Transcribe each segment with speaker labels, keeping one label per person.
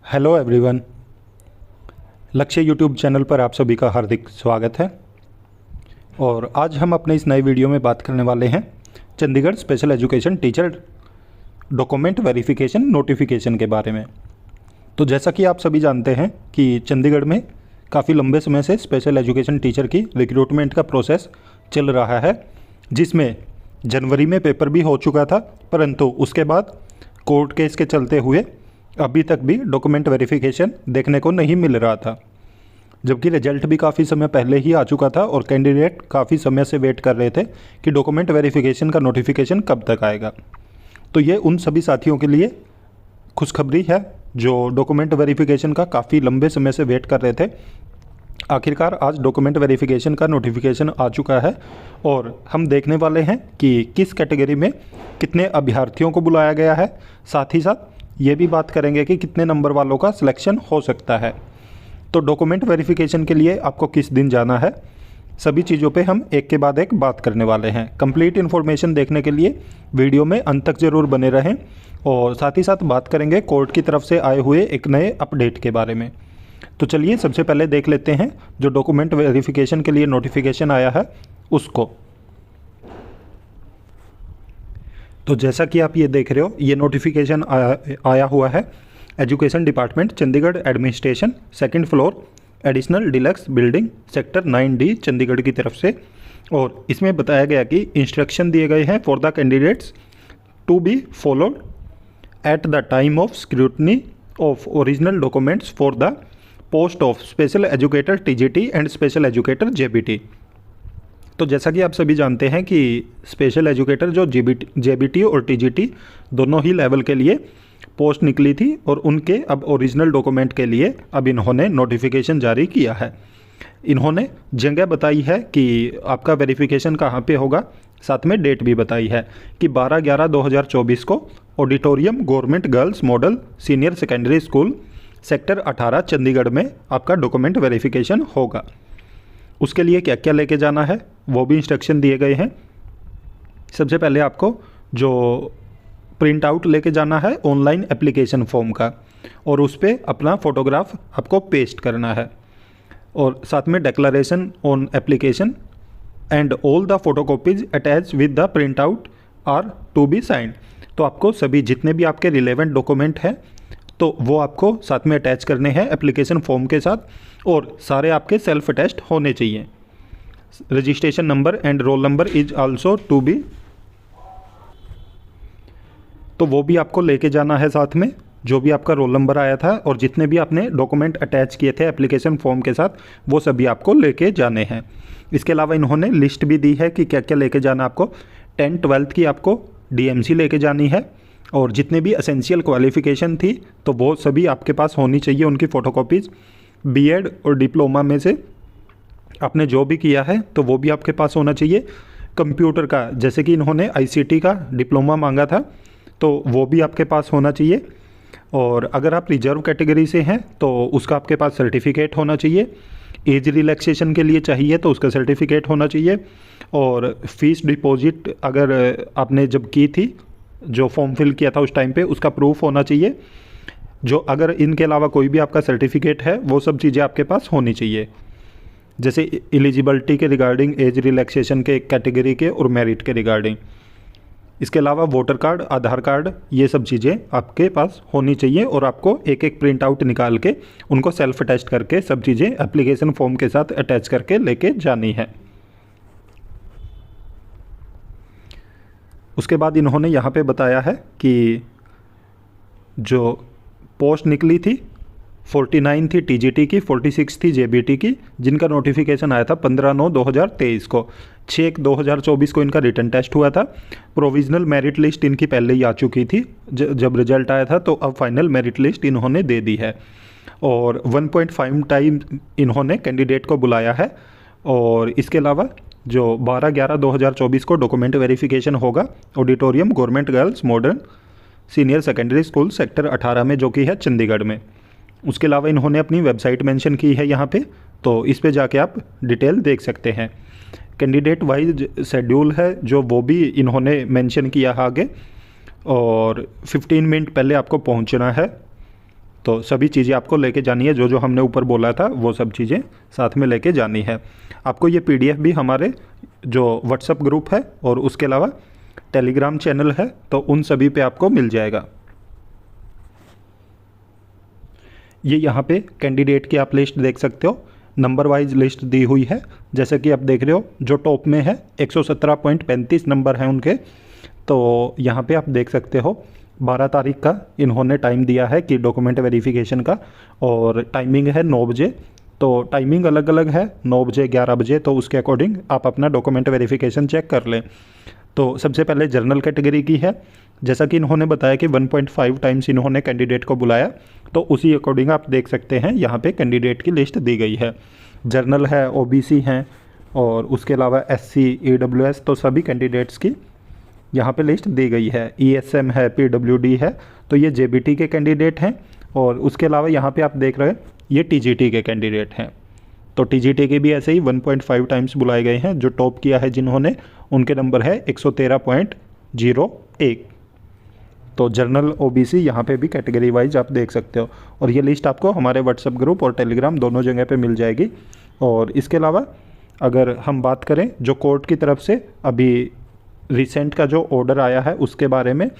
Speaker 1: Hello everyone. लक्ष्य YouTube channel पर आप सभी का हार्दिक स्वागत है। और आज हम अपने इस नए वीडियो में बात करने वाले हैं Chandigarh special education teacher document verification notification के बारे में। तो जैसा कि आप सभी जानते हैं कि चंडीगढ़ में काफ़ी लंबे समय से स्पेशल एजुकेशन टीचर की रिक्रूटमेंट का प्रोसेस चल रहा है, जिसमें जनवरी में पेपर भी हो चुका था, परंतु उसके बाद कोर्ट केस के चलते हुए अभी तक भी डॉक्यूमेंट वेरिफिकेशन देखने को नहीं मिल रहा था, जबकि रिजल्ट भी काफ़ी समय पहले ही आ चुका था और कैंडिडेट काफ़ी समय से वेट कर रहे थे कि डॉक्यूमेंट वेरिफिकेशन का नोटिफिकेशन कब तक आएगा। तो ये उन सभी साथियों के लिए खुशखबरी है जो डॉक्यूमेंट वेरिफिकेशन का काफ़ी लंबे समय से वेट कर रहे थे। आखिरकार आज डॉक्यूमेंट वेरिफिकेशन का नोटिफिकेशन आ चुका है और हम देखने वाले हैं कि किस कैटेगरी में कितने अभ्यर्थियों को बुलाया गया है। साथ ही साथ ये भी बात करेंगे कि कितने नंबर वालों का सिलेक्शन हो सकता है। तो डॉक्यूमेंट वेरिफिकेशन के लिए आपको किस दिन जाना है, सभी चीज़ों पे हम एक के बाद एक बात करने वाले हैं। कंप्लीट इन्फॉर्मेशन देखने के लिए वीडियो में अंत तक ज़रूर बने रहें और साथ ही साथ बात करेंगे कोर्ट की तरफ से आए हुए एक नए अपडेट के बारे में। तो चलिए सबसे पहले देख लेते हैं जो डॉक्यूमेंट वेरिफिकेशन के लिए नोटिफिकेशन आया है उसको। तो जैसा कि आप ये देख रहे हो, ये नोटिफिकेशन आया हुआ है education department Chandigarh administration, second floor, additional deluxe building, sector 9D Chandigarh की तरफ से। और इसमें बताया गया कि इंस्ट्रक्शन दिए गए हैं for the candidates to be followed at the time of scrutiny of original documents for the post of special educator TGT and special educator JBT। तो जैसा कि आप सभी जानते हैं कि स्पेशल एजुकेटर जो JBT और TGT दोनों ही लेवल के लिए पोस्ट निकली थी और उनके अब ओरिजिनल डॉक्यूमेंट के लिए अब इन्होंने नोटिफिकेशन जारी किया है। इन्होंने जगह बताई है कि आपका वेरिफिकेशन कहाँ पे होगा, साथ में डेट भी बताई है कि 12/11/2024 को auditorium government girls model senior secondary school sector 18 Chandigarh में आपका डॉक्यूमेंट वेरिफिकेशन होगा। उसके लिए क्या क्या लेके जाना है वो भी इंस्ट्रक्शन दिए गए हैं। सबसे पहले आपको जो प्रिंट आउट लेके जाना है ऑनलाइन एप्लीकेशन फॉर्म का, और उस पर अपना फ़ोटोग्राफ आपको पेस्ट करना है, और साथ में declaration on application and all the photocopies attach with the print out are to be signed. तो आपको सभी जितने भी आपके रिलेवेंट डॉक्यूमेंट हैं तो वो आपको साथ में अटैच करने हैं एप्लीकेशन फॉर्म के साथ, और सारे आपके सेल्फ अटैच्ड होने चाहिए। Registration number and roll number is also to be, तो वो भी आपको लेके जाना है साथ में, जो भी आपका रोल नंबर आया था और जितने भी आपने डॉक्यूमेंट अटैच किए थे एप्लीकेशन फॉर्म के साथ वो सभी आपको लेके जाने हैं। इसके अलावा इन्होंने लिस्ट भी दी है कि क्या क्या लेके जाना आपको। 10th-12th की आपको DMC लेके जानी है, और जितने भी एसेंशियल क्वालिफ़िकेशन थी तो वो सभी आपके पास होनी चाहिए, उनकी फ़ोटोकॉपीज़। BEd और डिप्लोमा में से आपने जो भी किया है तो वो भी आपके पास होना चाहिए। कंप्यूटर का, जैसे कि इन्होंने ICT का डिप्लोमा मांगा था, तो वो भी आपके पास होना चाहिए। और अगर आप रिजर्व कैटेगरी से हैं तो उसका आपके पास सर्टिफिकेट होना चाहिए। एज रिलैक्सेशन के लिए चाहिए तो उसका सर्टिफिकेट होना चाहिए। और फीस डिपॉजिट अगर आपने जब की थी, जो फॉर्म फिल किया था उस टाइम पे, उसका प्रूफ होना चाहिए। जो अगर इनके अलावा कोई भी आपका सर्टिफिकेट है वो सब चीज़ें आपके पास होनी चाहिए, जैसे एलिजिबिलिटी के रिगार्डिंग, एज रिलैक्सेशन के कैटेगरी के और मेरिट के रिगार्डिंग। इसके अलावा वोटर कार्ड, आधार कार्ड, ये सब चीज़ें आपके पास होनी चाहिए, और आपको एक एक प्रिंट आउट निकाल के उनको सेल्फ अटैच करके सब चीज़ें एप्लीकेशन फॉर्म के साथ अटैच करके लेके जानी है। उसके बाद इन्होंने यहाँ पे बताया है कि जो पोस्ट निकली थी 49 थी TGT की, 46 थी JBT की, जिनका नोटिफिकेशन आया था 15/9/2023 को। 6/1/2024 को इनका रिटन टेस्ट हुआ था। प्रोविजनल मेरिट लिस्ट इनकी पहले ही आ चुकी थी जब रिजल्ट आया था, तो अब फाइनल मेरिट लिस्ट इन्होंने दे दी है। और 1.5 टाइम इन्होंने कैंडिडेट को बुलाया है। और इसके अलावा जो 12/11/2024 को डॉक्यूमेंट वेरिफिकेशन होगा auditorium government girls modern senior secondary school sector 18 में, जो कि है चंडीगढ़ में। उसके अलावा इन्होंने अपनी वेबसाइट मेंशन की है यहाँ पे, तो इस पे जाके आप डिटेल देख सकते हैं। कैंडिडेट वाइज शेड्यूल है जो वो भी इन्होंने मेंशन किया है आगे, और 15 मिनट पहले आपको पहुँचना है तो सभी चीज़ें आपको लेके जानी है, जो जो हमने ऊपर बोला था वो सब चीज़ें साथ में लेके जानी है। आपको ये PDF भी हमारे जो व्हाट्सएप ग्रुप है और उसके अलावा टेलीग्राम चैनल है, तो उन सभी पे आपको मिल जाएगा। ये यहाँ पे कैंडिडेट की आप लिस्ट देख सकते हो, नंबर वाइज लिस्ट दी हुई है। जैसे कि आप देख रहे हो जो टॉप में है 117.35 नंबर हैं उनके। तो यहाँ पे आप देख सकते हो 12 तारीख का इन्होंने टाइम दिया है कि डॉक्यूमेंट वेरिफिकेशन का, और टाइमिंग है 9 बजे। तो टाइमिंग अलग अलग है, 9 बजे 11 बजे, तो उसके अकॉर्डिंग आप अपना डॉक्यूमेंट वेरिफिकेशन चेक कर लें। तो सबसे पहले जनरल कैटेगरी की है। जैसा कि इन्होंने बताया कि 1.5 टाइम्स इन्होंने कैंडिडेट को बुलाया, तो उसी अकॉर्डिंग आप देख सकते हैं यहाँ पे कैंडिडेट की लिस्ट दी गई है। जर्नल है, OBC हैं, और उसके अलावा SC EWS, तो सभी कैंडिडेट्स की यहाँ पे लिस्ट दी गई है। ESM है, PWD है, तो ये JBT के कैंडिडेट हैं। और उसके अलावा यहाँ पे आप देख रहे हैं ये TGT के कैंडिडेट हैं। तो TGT के भी ऐसे ही 1.5 टाइम्स बुलाए गए हैं। जो टॉप किया है जिन्होंने, उनके नंबर है 113.01। तो जर्नल OBC यहाँ पे भी कैटेगरी वाइज आप देख सकते हो, और ये लिस्ट आपको हमारे व्हाट्सएप ग्रुप और टेलीग्राम दोनों जगह पे मिल जाएगी। और इसके अलावा अगर हम बात करें जो कोर्ट की तरफ से अभी रिसेंट का जो ऑर्डर आया है उसके बारे में,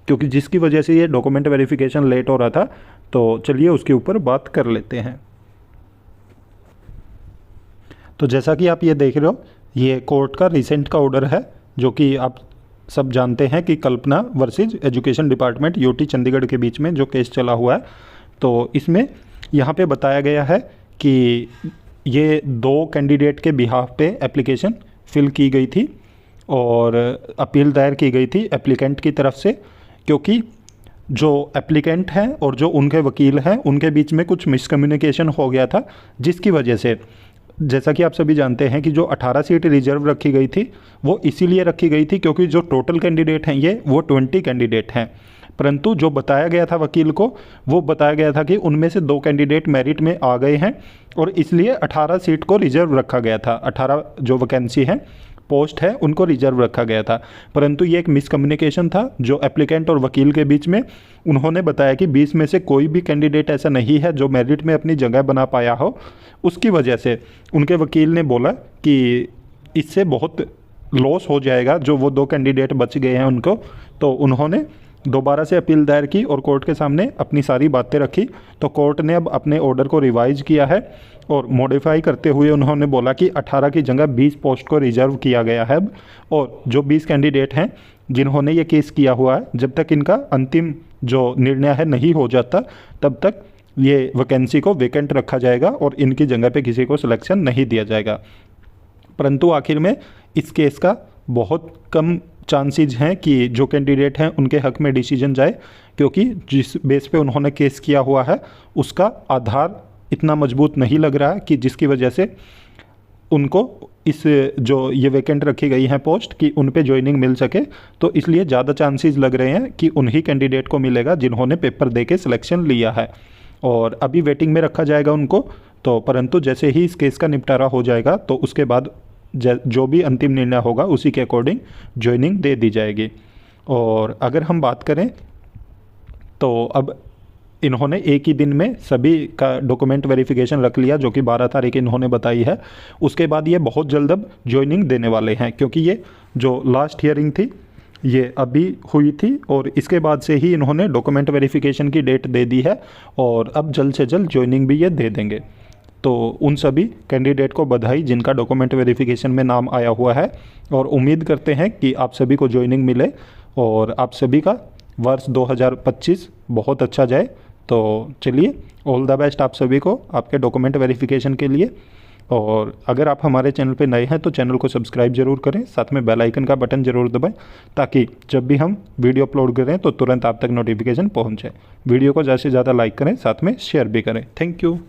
Speaker 1: क्योंकि जिसकी वजह से ये डॉक्यूमेंट वेरिफिकेशन लेट हो रहा था, तो चलिए उसके ऊपर बात कर लेते हैं। तो जैसा कि आप ये देख रहे हो, ये कोर्ट का रिसेंट का ऑर्डर है, जो कि आप सब जानते हैं कि Kalpana versus education department UT Chandigarh के बीच में जो केस चला हुआ है। तो इसमें यहाँ पे बताया गया है कि ये 2 कैंडिडेट के बिहाफ पे एप्लीकेशन फिल की गई थी और अपील दायर की गई थी एप्लीकेंट की तरफ से, क्योंकि जो एप्लीकेंट हैं और जो उनके वकील हैं उनके बीच में कुछ मिसकम्युनिकेशन हो गया था, जिसकी वजह से, जैसा कि आप सभी जानते हैं कि जो 18 सीट रिजर्व रखी गई थी वो इसीलिए रखी गई थी क्योंकि जो टोटल कैंडिडेट हैं ये वो 20 कैंडिडेट हैं। परंतु जो बताया गया था वकील को, वो बताया गया था कि उनमें से 2 कैंडिडेट मेरिट में आ गए हैं और इसलिए 18 सीट को रिजर्व रखा गया था। 18 जो वैकेंसी हैं, पोस्ट है, उनको रिजर्व रखा गया था। परंतु ये एक मिसकम्युनिकेशन था जो एप्लीकेंट और वकील के बीच में। उन्होंने बताया कि 20 में से कोई भी कैंडिडेट ऐसा नहीं है जो मेरिट में अपनी जगह बना पाया हो। उसकी वजह से उनके वकील ने बोला कि इससे बहुत लॉस हो जाएगा, जो वो 2 कैंडिडेट बच गए हैं उनको। तो उन्होंने दोबारा से अपील दायर की और कोर्ट के सामने अपनी सारी बातें रखी। तो कोर्ट ने अब अपने ऑर्डर को रिवाइज किया है और मॉडिफाई करते हुए उन्होंने बोला कि 18 की जगह 20 पोस्ट को रिजर्व किया गया है। और जो 20 कैंडिडेट हैं जिन्होंने ये केस किया हुआ है, जब तक इनका अंतिम जो निर्णय है नहीं हो जाता, तब तक ये वैकेंसी को वेकेंट रखा जाएगा और इनकी जगह पे किसी को सिलेक्शन नहीं दिया जाएगा। परंतु आखिर में इस केस का बहुत कम चांसेज हैं कि जो कैंडिडेट हैं उनके हक में डिसीजन जाए, क्योंकि जिस बेस पे उन्होंने केस किया हुआ है उसका आधार इतना मजबूत नहीं लग रहा है कि जिसकी वजह से उनको इस जो ये वैकेंट रखी गई हैं पोस्ट की उन पे ज्वाइनिंग मिल सके। तो इसलिए ज़्यादा चांसेस लग रहे हैं कि उन्हीं कैंडिडेट को मिलेगा जिन्होंने पेपर दे के सिलेक्शन लिया है, और अभी वेटिंग में रखा जाएगा उनको। तो परंतु जैसे ही इस केस का निपटारा हो जाएगा तो उसके बाद जो भी अंतिम निर्णय होगा उसी के अकॉर्डिंग ज्वाइनिंग दे दी जाएगी। और अगर हम बात करें तो अब इन्होंने एक ही दिन में सभी का डॉक्यूमेंट वेरिफिकेशन रख लिया, जो कि 12 तारीख इन्होंने बताई है। उसके बाद ये बहुत जल्द अब ज्वाइनिंग देने वाले हैं, क्योंकि ये जो लास्ट हियरिंग थी ये अभी हुई थी और इसके बाद से ही इन्होंने डॉक्यूमेंट वेरिफिकेशन की डेट दे दी है और अब जल्द से जल्द ज्वाइनिंग भी ये दे देंगे। तो उन सभी कैंडिडेट को बधाई जिनका डॉक्यूमेंट वेरिफिकेशन में नाम आया हुआ है, और उम्मीद करते हैं कि आप सभी को ज्वाइनिंग मिले और आप सभी का वर्ष 2025 बहुत अच्छा जाए। तो चलिए, ऑल द बेस्ट आप सभी को आपके डॉक्यूमेंट वेरिफिकेशन के लिए। और अगर आप हमारे चैनल पे नए हैं तो चैनल को सब्सक्राइब जरूर करें, साथ में बेल आइकन का बटन जरूर दबाएं, ताकि जब भी हम वीडियो अपलोड करें तो तुरंत आप तक नोटिफिकेशन पहुंच जाए। वीडियो को ज़्यादा से ज़्यादा लाइक करें, साथ में शेयर भी करें। Thank you.